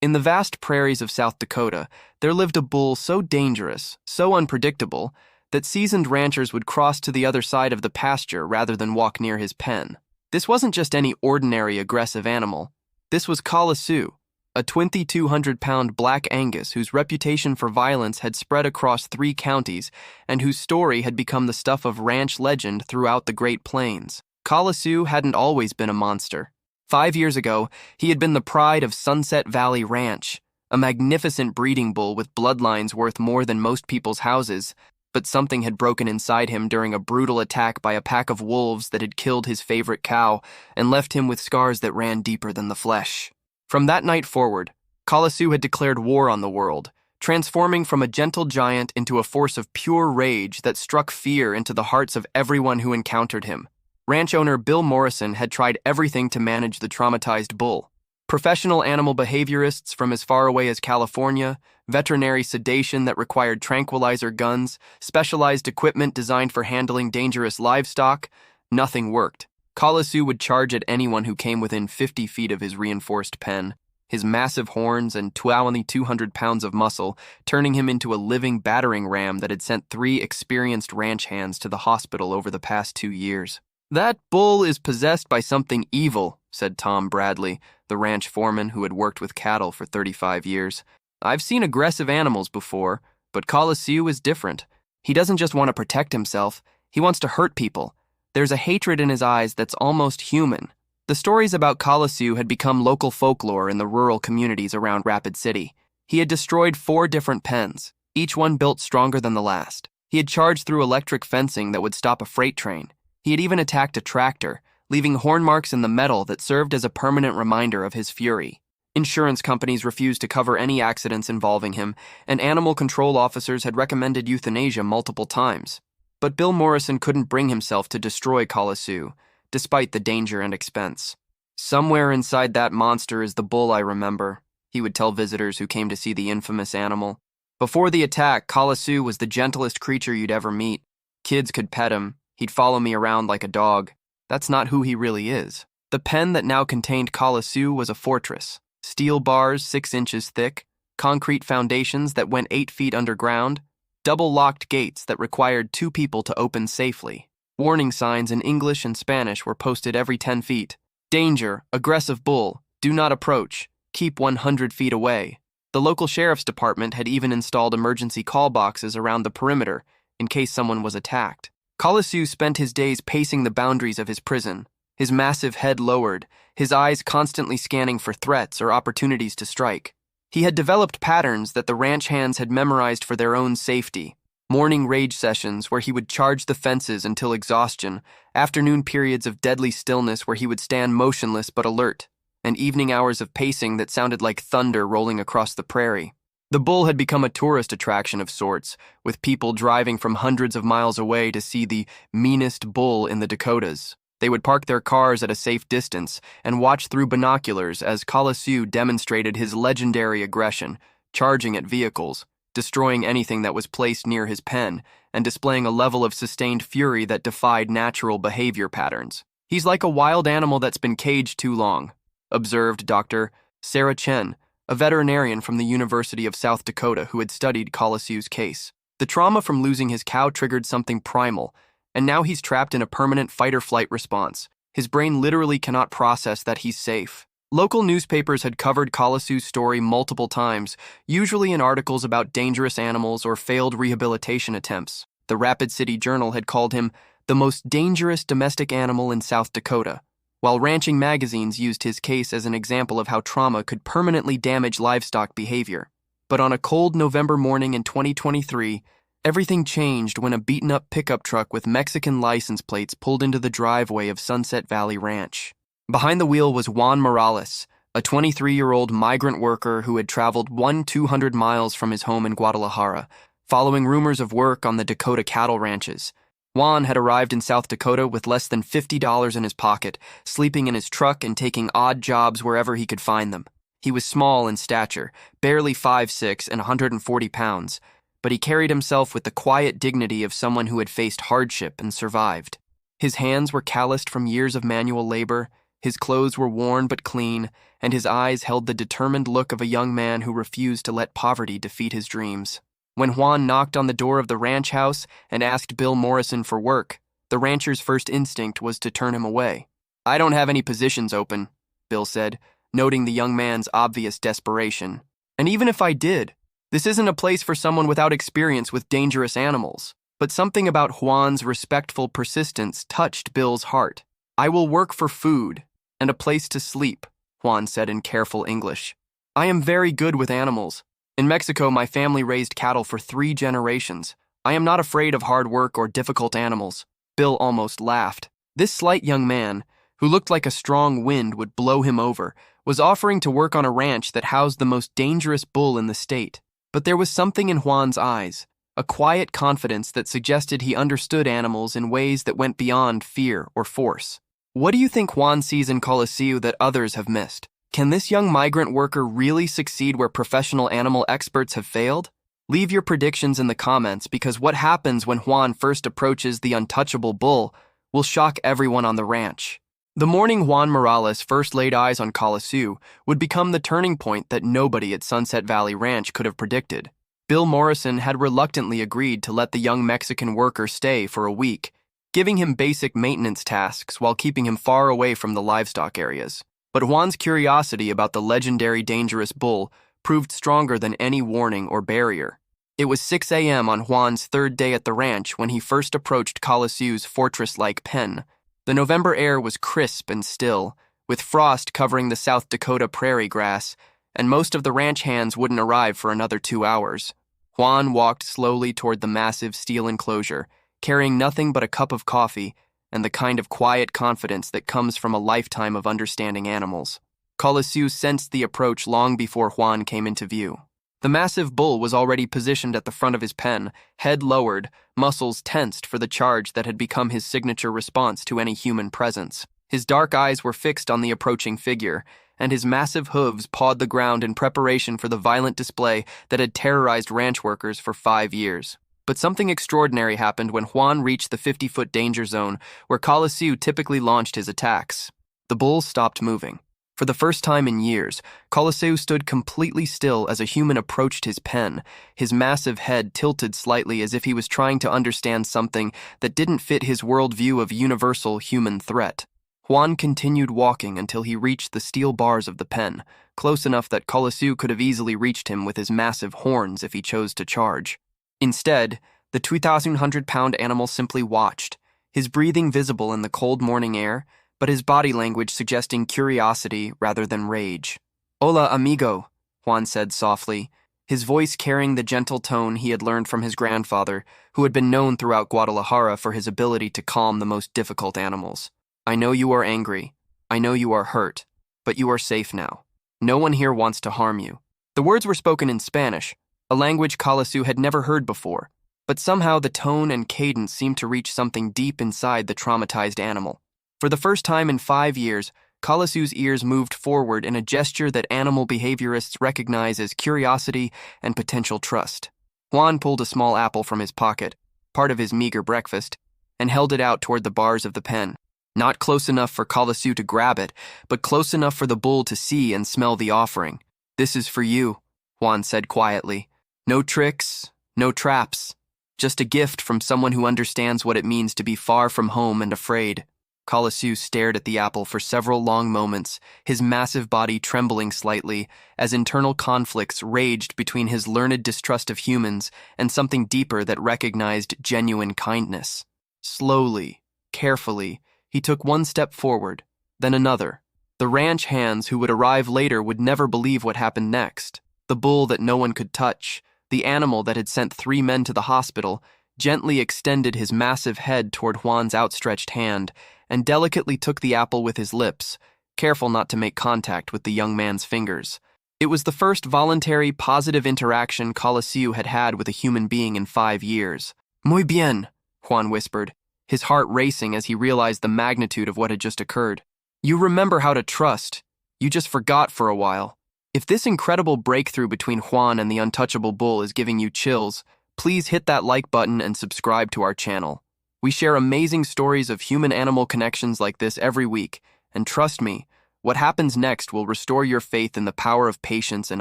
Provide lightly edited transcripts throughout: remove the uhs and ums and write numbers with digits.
In the vast prairies of South Dakota, there lived a bull so dangerous, so unpredictable, that seasoned ranchers would cross to the other side of the pasture rather than walk near his pen. This wasn't just any ordinary aggressive animal. This was Coliseu, a 2,200-pound Black Angus whose reputation for violence had spread across 3 counties and whose story had become the stuff of ranch legend throughout the Great Plains. Coliseu hadn't always been a monster. 5 years ago, he had been the pride of Sunset Valley Ranch, a magnificent breeding bull with bloodlines worth more than most people's houses, but something had broken inside him during a brutal attack by a pack of wolves that had killed his favorite cow and left him with scars that ran deeper than the flesh. From that night forward, Coliseu had declared war on the world, transforming from a gentle giant into a force of pure rage that struck fear into the hearts of everyone who encountered him. Ranch owner Bill Morrison had tried everything to manage the traumatized bull. Professional animal behaviorists from as far away as California, veterinary sedation that required tranquilizer guns, specialized equipment designed for handling dangerous livestock, nothing worked. Coliseu would charge at anyone who came within 50 feet of his reinforced pen, his massive horns and 200 pounds of muscle, turning him into a living battering ram that had sent 3 experienced ranch hands to the hospital over the past 2 years. "That bull is possessed by something evil," said Tom Bradley, the ranch foreman who had worked with cattle for 35 years. "I've seen aggressive animals before, but Coliseu is different. He doesn't just want to protect himself, he wants to hurt people. There's a hatred in his eyes that's almost human." The stories about Coliseu had become local folklore in the rural communities around Rapid City. He had destroyed 4 different pens, each one built stronger than the last. He had charged through electric fencing that would stop a freight train. He had even attacked a tractor, leaving horn marks in the metal that served as a permanent reminder of his fury. Insurance companies refused to cover any accidents involving him, and animal control officers had recommended euthanasia multiple times. But Bill Morrison couldn't bring himself to destroy Coliseu, despite the danger and expense. "Somewhere inside that monster is the bull I remember," he would tell visitors who came to see the infamous animal. "Before the attack, Coliseu was the gentlest creature you'd ever meet. Kids could pet him. He'd follow me around like a dog. That's not who he really is." The pen that now contained Coliseu was a fortress. Steel bars 6 inches thick, concrete foundations that went 8 feet underground, double-locked gates that required 2 people to open safely. Warning signs in English and Spanish were posted every 10 feet. "Danger, aggressive bull, do not approach, keep 100 feet away." The local sheriff's department had even installed emergency call boxes around the perimeter in case someone was attacked. Coliseu spent his days pacing the boundaries of his prison, his massive head lowered, his eyes constantly scanning for threats or opportunities to strike. He had developed patterns that the ranch hands had memorized for their own safety. Morning rage sessions where he would charge the fences until exhaustion, afternoon periods of deadly stillness where he would stand motionless but alert, and evening hours of pacing that sounded like thunder rolling across the prairie. The bull had become a tourist attraction of sorts, with people driving from hundreds of miles away to see the meanest bull in the Dakotas. They would park their cars at a safe distance and watch through binoculars as Coliseu demonstrated his legendary aggression, charging at vehicles, destroying anything that was placed near his pen, and displaying a level of sustained fury that defied natural behavior patterns. "He's like a wild animal that's been caged too long," observed Dr. Sarah Chen, a veterinarian from the University of South Dakota who had studied Coliseu's case. "The trauma from losing his cow triggered something primal, and now he's trapped in a permanent fight-or-flight response. His brain literally cannot process that he's safe." Local newspapers had covered Coliseu's story multiple times, usually in articles about dangerous animals or failed rehabilitation attempts. The Rapid City Journal had called him the most dangerous domestic animal in South Dakota, while ranching magazines used his case as an example of how trauma could permanently damage livestock behavior. But on a cold November morning in 2023, everything changed when a beaten-up pickup truck with Mexican license plates pulled into the driveway of Sunset Valley Ranch. Behind the wheel was Juan Morales, a 23-year-old migrant worker who had traveled 200 miles from his home in Guadalajara, following rumors of work on the Dakota cattle ranches. Juan had arrived in South Dakota with less than $50 in his pocket, sleeping in his truck and taking odd jobs wherever he could find them. He was small in stature, barely 5'6" and 140 pounds, but he carried himself with the quiet dignity of someone who had faced hardship and survived. His hands were calloused from years of manual labor, His clothes were worn but clean, and his eyes held the determined look of a young man who refused to let poverty defeat his dreams. When Juan knocked on the door of the ranch house and asked Bill Morrison for work, the rancher's first instinct was to turn him away. "I don't have any positions open," Bill said, noting the young man's obvious desperation. "And even if I did, this isn't a place for someone without experience with dangerous animals." But something about Juan's respectful persistence touched Bill's heart. "I will work for food and a place to sleep," Juan said in careful English. "I am very good with animals. In Mexico, my family raised cattle for 3 generations. I am not afraid of hard work or difficult animals." Bill almost laughed. This slight young man, who looked like a strong wind would blow him over, was offering to work on a ranch that housed the most dangerous bull in the state. But there was something in Juan's eyes, a quiet confidence that suggested he understood animals in ways that went beyond fear or force. What do you think Juan sees in Coliseu that others have missed? Can this young migrant worker really succeed where professional animal experts have failed? Leave your predictions in the comments, because what happens when Juan first approaches the untouchable bull will shock everyone on the ranch. The morning Juan Morales first laid eyes on Coliseu would become the turning point that nobody at Sunset Valley Ranch could have predicted. Bill Morrison had reluctantly agreed to let the young Mexican worker stay for a week, giving him basic maintenance tasks while keeping him far away from the livestock areas. But Juan's curiosity about the legendary dangerous bull proved stronger than any warning or barrier. It was 6 a.m. on Juan's 3rd day at the ranch when he first approached Coliseu's fortress-like pen. The November air was crisp and still, with frost covering the South Dakota prairie grass, and most of the ranch hands wouldn't arrive for another 2 hours. Juan walked slowly toward the massive steel enclosure, carrying nothing but a cup of coffee and the kind of quiet confidence that comes from a lifetime of understanding animals. Coliseu sensed the approach long before Juan came into view. The massive bull was already positioned at the front of his pen, head lowered, muscles tensed for the charge that had become his signature response to any human presence. His dark eyes were fixed on the approaching figure, and his massive hooves pawed the ground in preparation for the violent display that had terrorized ranch workers for 5 years. But something extraordinary happened when Juan reached the 50-foot danger zone where Coliseu typically launched his attacks. The bull stopped moving. For the first time in years, Coliseu stood completely still as a human approached his pen, his massive head tilted slightly as if he was trying to understand something that didn't fit his worldview of universal human threat. Juan continued walking until he reached the steel bars of the pen, close enough that Coliseu could have easily reached him with his massive horns if he chose to charge. Instead, the 2,100-pound animal simply watched, his breathing visible in the cold morning air, but his body language suggesting curiosity rather than rage. "Hola, amigo," Juan said softly, his voice carrying the gentle tone he had learned from his grandfather, who had been known throughout Guadalajara for his ability to calm the most difficult animals. "I know you are angry. I know you are hurt. But you are safe now. No one here wants to harm you." The words were spoken in Spanish, a language Coliseu had never heard before, but somehow the tone and cadence seemed to reach something deep inside the traumatized animal. For the first time in 5 years, Coliseu's ears moved forward in a gesture that animal behaviorists recognize as curiosity and potential trust. Juan pulled a small apple from his pocket, part of his meager breakfast, and held it out toward the bars of the pen. Not close enough for Coliseu to grab it, but close enough for the bull to see and smell the offering. "This is for you," Juan said quietly. "No tricks, no traps. Just a gift from someone who understands what it means to be far from home and afraid." Coliseu stared at the apple for several long moments, his massive body trembling slightly as internal conflicts raged between his learned distrust of humans and something deeper that recognized genuine kindness. Slowly, carefully, he took one step forward, then another. The ranch hands who would arrive later would never believe what happened next. The bull that no one could touch, the animal that had sent 3 men to the hospital, gently extended his massive head toward Juan's outstretched hand and delicately took the apple with his lips, careful not to make contact with the young man's fingers. It was the first voluntary, positive interaction Coliseu had had with a human being in 5 years. "Muy bien," Juan whispered, his heart racing as he realized the magnitude of what had just occurred. "You remember how to trust. You just forgot for a while." If this incredible breakthrough between Juan and the untouchable bull is giving you chills, please hit that like button and subscribe to our channel. We share amazing stories of human-animal connections like this every week, and trust me, what happens next will restore your faith in the power of patience and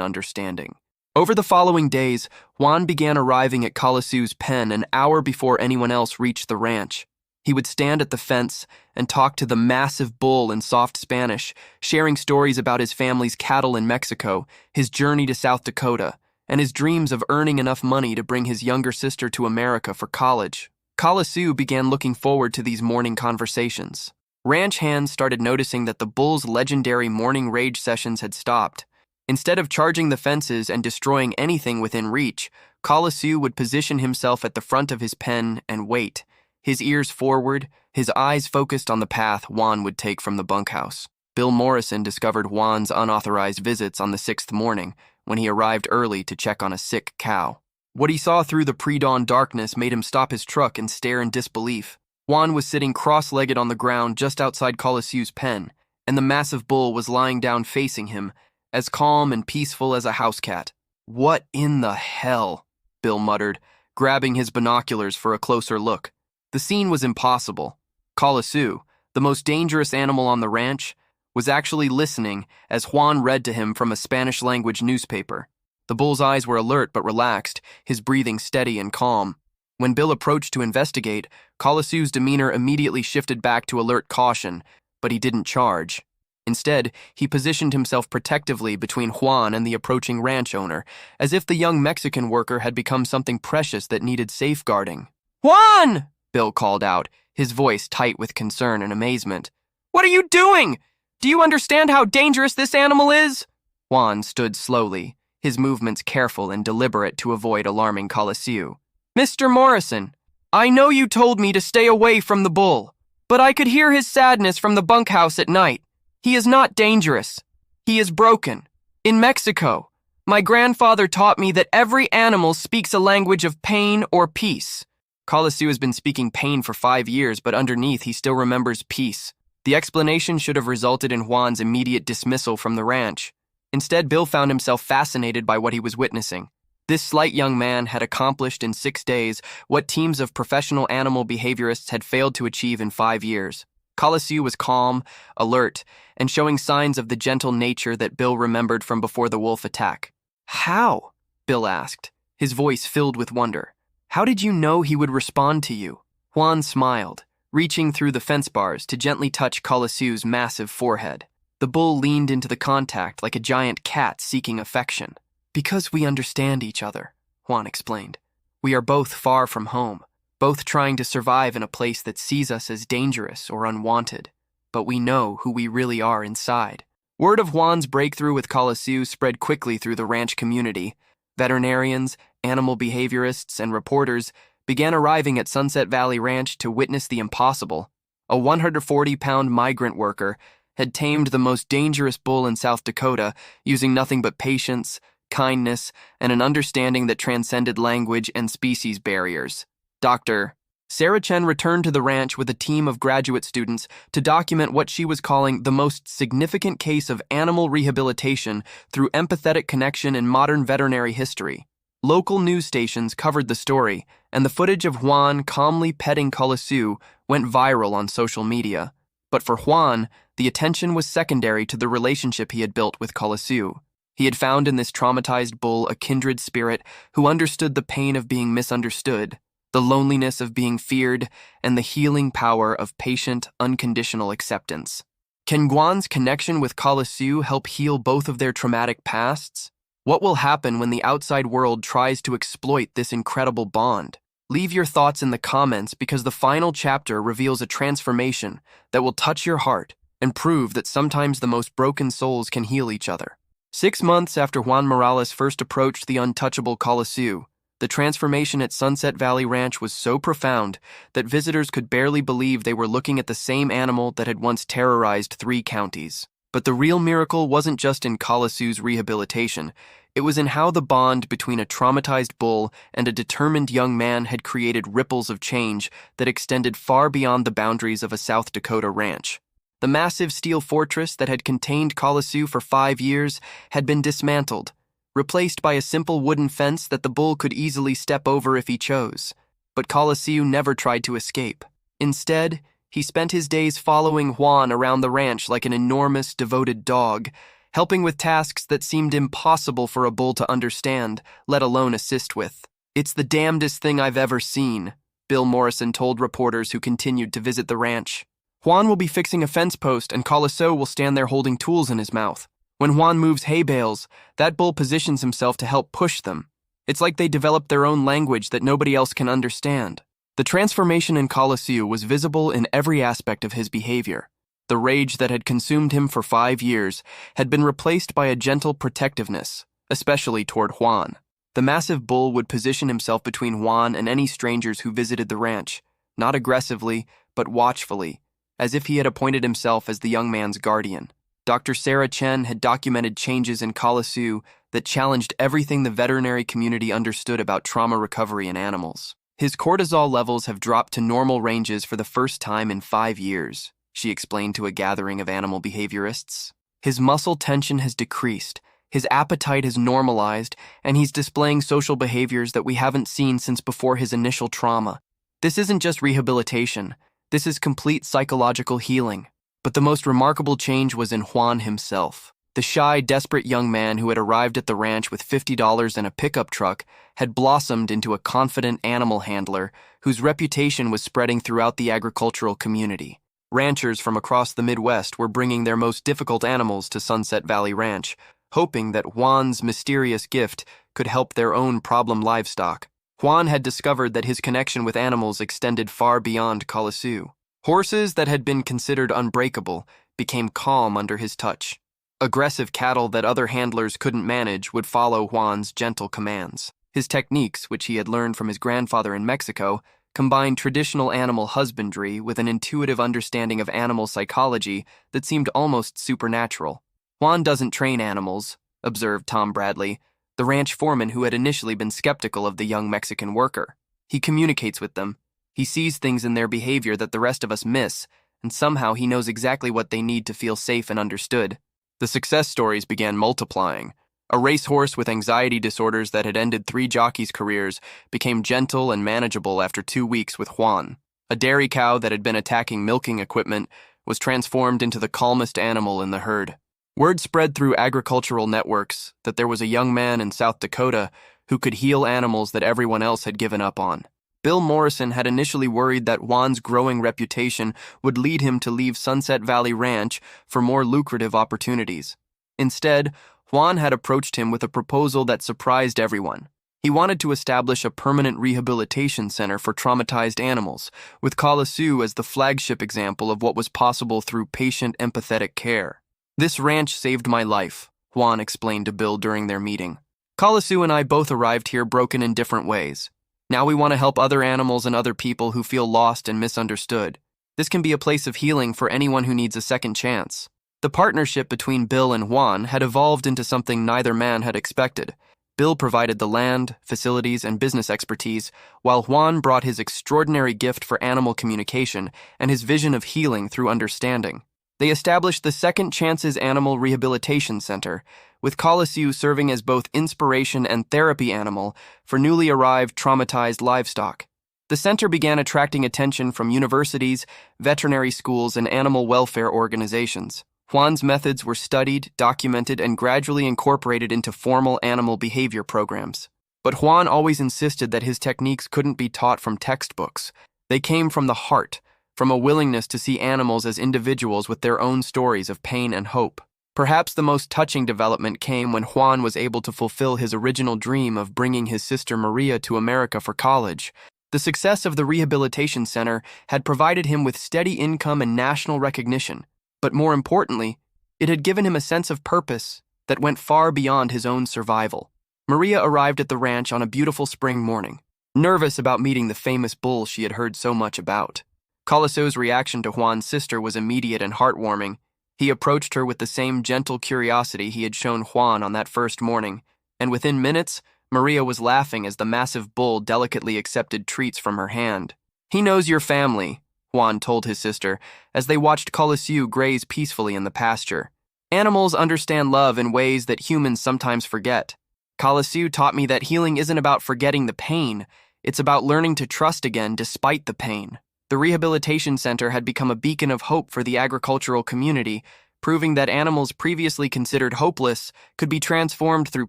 understanding. Over the following days, Juan began arriving at Coliseu's pen an hour before anyone else reached the ranch. He would stand at the fence and talk to the massive bull in soft Spanish, sharing stories about his family's cattle in Mexico, his journey to South Dakota, and his dreams of earning enough money to bring his younger sister to America for college. Coliseu began looking forward to these morning conversations. Ranch hands started noticing that the bull's legendary morning rage sessions had stopped. Instead of charging the fences and destroying anything within reach, Coliseu would position himself at the front of his pen and wait, his ears forward, his eyes focused on the path Juan would take from the bunkhouse. Bill Morrison discovered Juan's unauthorized visits on the 6th morning when he arrived early to check on a sick cow. What he saw through the pre-dawn darkness made him stop his truck and stare in disbelief. Juan was sitting cross-legged on the ground just outside Coliseu's pen, and the massive bull was lying down facing him, as calm and peaceful as a house cat. "What in the hell?" Bill muttered, grabbing his binoculars for a closer look. The scene was impossible. Coliseu, the most dangerous animal on the ranch, was actually listening as Juan read to him from a Spanish-language newspaper. The bull's eyes were alert but relaxed, his breathing steady and calm. When Bill approached to investigate, Coliseu's demeanor immediately shifted back to alert caution, but he didn't charge. Instead, he positioned himself protectively between Juan and the approaching ranch owner, as if the young Mexican worker had become something precious that needed safeguarding. "Juan!" Bill called out, his voice tight with concern and amazement. "What are you doing? Do you understand how dangerous this animal is?" Juan stood slowly, his movements careful and deliberate to avoid alarming Coliseu. "Mr. Morrison, I know you told me to stay away from the bull, but I could hear his sadness from the bunkhouse at night. He is not dangerous. He is broken. In Mexico, my grandfather taught me that every animal speaks a language of pain or peace." Coliseu has been speaking pain for 5 years, but underneath he still remembers peace. The explanation should have resulted in Juan's immediate dismissal from the ranch. Instead, Bill found himself fascinated by what he was witnessing. This slight young man had accomplished in 6 days what teams of professional animal behaviorists had failed to achieve in 5 years. Coliseu was calm, alert, and showing signs of the gentle nature that Bill remembered from before the wolf attack. "How?" Bill asked, his voice filled with wonder. "How did you know he would respond to you?" Juan smiled, reaching through the fence bars to gently touch Coliseu's massive forehead. The bull leaned into the contact like a giant cat seeking affection. "Because we understand each other," Juan explained. "We are both far from home, both trying to survive in a place that sees us as dangerous or unwanted, but we know who we really are inside." Word of Juan's breakthrough with Coliseu spread quickly through the ranch community. Veterinarians, animal behaviorists, and reporters began arriving at Sunset Valley Ranch to witness the impossible. A 140-pound migrant worker had tamed the most dangerous bull in South Dakota using nothing but patience, kindness, and an understanding that transcended language and species barriers. Dr. Sarah Chen returned to the ranch with a team of graduate students to document what she was calling the most significant case of animal rehabilitation through empathetic connection in modern veterinary history. Local news stations covered the story, and the footage of Juan calmly petting Coliseu went viral on social media. But for Juan, the attention was secondary to the relationship he had built with Coliseu. He had found in this traumatized bull a kindred spirit who understood the pain of being misunderstood, the loneliness of being feared, and the healing power of patient, unconditional acceptance. Can Juan's connection with Coliseu help heal both of their traumatic pasts? What will happen when the outside world tries to exploit this incredible bond? Leave your thoughts in the comments because the final chapter reveals a transformation that will touch your heart and prove that sometimes the most broken souls can heal each other. 6 months after Juan Morales first approached the untouchable Coliseu, the transformation at Sunset Valley Ranch was so profound that visitors could barely believe they were looking at the same animal that had once terrorized 3 counties. But the real miracle wasn't just in Coliseu's rehabilitation. It was in how the bond between a traumatized bull and a determined young man had created ripples of change that extended far beyond the boundaries of a South Dakota ranch. The massive steel fortress that had contained Coliseu for 5 years had been dismantled, replaced by a simple wooden fence that the bull could easily step over if he chose. But Coliseu never tried to escape. Instead, He spent his days following Juan around the ranch like an enormous, devoted dog, helping with tasks that seemed impossible for a bull to understand, let alone assist with. "It's the damnedest thing I've ever seen," Bill Morrison told reporters who continued to visit the ranch. "Juan will be fixing a fence post and Coliseu will stand there holding tools in his mouth. When Juan moves hay bales, that bull positions himself to help push them. It's like they developed their own language that nobody else can understand." The transformation in Coliseu was visible in every aspect of his behavior. The rage that had consumed him for 5 years had been replaced by a gentle protectiveness, especially toward Juan. The massive bull would position himself between Juan and any strangers who visited the ranch, not aggressively, but watchfully, as if he had appointed himself as the young man's guardian. Dr. Sarah Chen had documented changes in Coliseu that challenged everything the veterinary community understood about trauma recovery in animals. "His cortisol levels have dropped to normal ranges for the first time in 5 years, she explained to a gathering of animal behaviorists. "His muscle tension has decreased, his appetite has normalized, and he's displaying social behaviors that we haven't seen since before his initial trauma. This isn't just rehabilitation, this is complete psychological healing." But the most remarkable change was in Juan himself. The shy, desperate young man who had arrived at the ranch with $50 and a pickup truck had blossomed into a confident animal handler whose reputation was spreading throughout the agricultural community. Ranchers from across the Midwest were bringing their most difficult animals to Sunset Valley Ranch, hoping that Juan's mysterious gift could help their own problem livestock. Juan had discovered that his connection with animals extended far beyond Coliseu. Horses that had been considered unbreakable became calm under his touch. Aggressive cattle that other handlers couldn't manage would follow Juan's gentle commands. His techniques, which he had learned from his grandfather in Mexico, combined traditional animal husbandry with an intuitive understanding of animal psychology that seemed almost supernatural. "Juan doesn't train animals," observed Tom Bradley, the ranch foreman who had initially been skeptical of the young Mexican worker. "He communicates with them. He sees things in their behavior that the rest of us miss, and somehow he knows exactly what they need to feel safe and understood." The success stories began multiplying. A racehorse with anxiety disorders that had ended 3 jockeys' careers became gentle and manageable after 2 weeks with Juan. A dairy cow that had been attacking milking equipment was transformed into the calmest animal in the herd. Word spread through agricultural networks that there was a young man in South Dakota who could heal animals that everyone else had given up on. Bill Morrison had initially worried that Juan's growing reputation would lead him to leave Sunset Valley Ranch for more lucrative opportunities. Instead, Juan had approached him with a proposal that surprised everyone. He wanted to establish a permanent rehabilitation center for traumatized animals, with Coliseu as the flagship example of what was possible through patient, empathetic care. "This ranch saved my life," Juan explained to Bill during their meeting. "Coliseu and I both arrived here broken in different ways. Now we want to help other animals and other people who feel lost and misunderstood. This can be a place of healing for anyone who needs a second chance." The partnership between Bill and Juan had evolved into something neither man had expected. Bill provided the land, facilities, and business expertise, while Juan brought his extraordinary gift for animal communication and his vision of healing through understanding. They established the Second Chances Animal Rehabilitation Center, with Coliseu serving as both inspiration and therapy animal for newly arrived traumatized livestock. The center began attracting attention from universities, veterinary schools, and animal welfare organizations. Juan's methods were studied, documented, and gradually incorporated into formal animal behavior programs. But Juan always insisted that his techniques couldn't be taught from textbooks. They came from the heart, from a willingness to see animals as individuals with their own stories of pain and hope. Perhaps the most touching development came when Juan was able to fulfill his original dream of bringing his sister Maria to America for college. The success of the rehabilitation center had provided him with steady income and national recognition, but more importantly, it had given him a sense of purpose that went far beyond his own survival. Maria arrived at the ranch on a beautiful spring morning, nervous about meeting the famous bull she had heard so much about. Coliseu's reaction to Juan's sister was immediate and heartwarming. He approached her with the same gentle curiosity he had shown Juan on that first morning, and within minutes, Maria was laughing as the massive bull delicately accepted treats from her hand. "He knows your family," Juan told his sister, as they watched Coliseu graze peacefully in the pasture. "Animals understand love in ways that humans sometimes forget. Coliseu taught me that healing isn't about forgetting the pain, it's about learning to trust again despite the pain." The rehabilitation center had become a beacon of hope for the agricultural community, proving that animals previously considered hopeless could be transformed through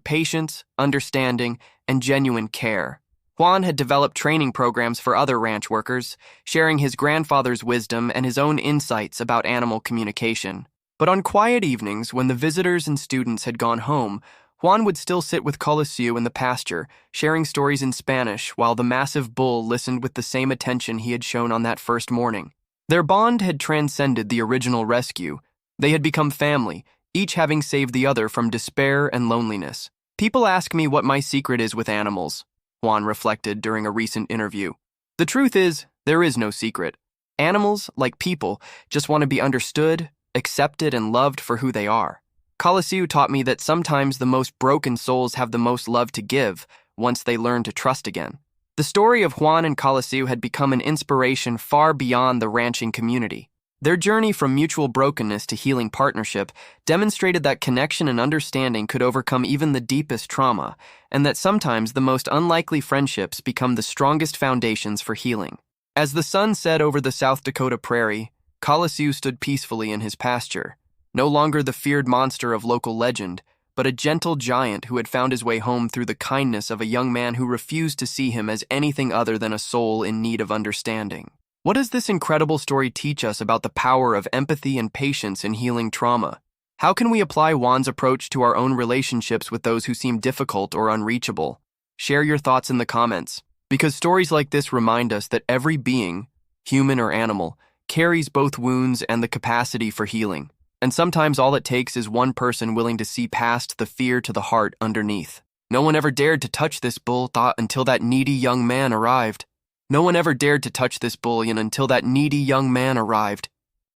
patience, understanding, and genuine care. Juan had developed training programs for other ranch workers, sharing his grandfather's wisdom and his own insights about animal communication. But on quiet evenings, when the visitors and students had gone home, Juan would still sit with Coliseu in the pasture, sharing stories in Spanish while the massive bull listened with the same attention he had shown on that first morning. Their bond had transcended the original rescue. They had become family, each having saved the other from despair and loneliness. People ask me what my secret is with animals, Juan reflected during a recent interview. The truth is, there is no secret. Animals, like people, just want to be understood, accepted, and loved for who they are. Coliseu taught me that sometimes the most broken souls have the most love to give once they learn to trust again. The story of Juan and Coliseu had become an inspiration far beyond the ranching community. Their journey from mutual brokenness to healing partnership demonstrated that connection and understanding could overcome even the deepest trauma, and that sometimes the most unlikely friendships become the strongest foundations for healing. As the sun set over the South Dakota prairie, Coliseu stood peacefully in his pasture, no longer the feared monster of local legend, but a gentle giant who had found his way home through the kindness of a young man who refused to see him as anything other than a soul in need of understanding. What does this incredible story teach us about the power of empathy and patience in healing trauma? How can we apply Juan's approach to our own relationships with those who seem difficult or unreachable? Share your thoughts in the comments, because stories like this remind us that every being, human or animal, carries both wounds and the capacity for healing. And sometimes all it takes is one person willing to see past the fear to the heart underneath. No one ever dared to touch this bull thought until that needy young man arrived. No one ever dared to touch this bullion until that needy young man arrived.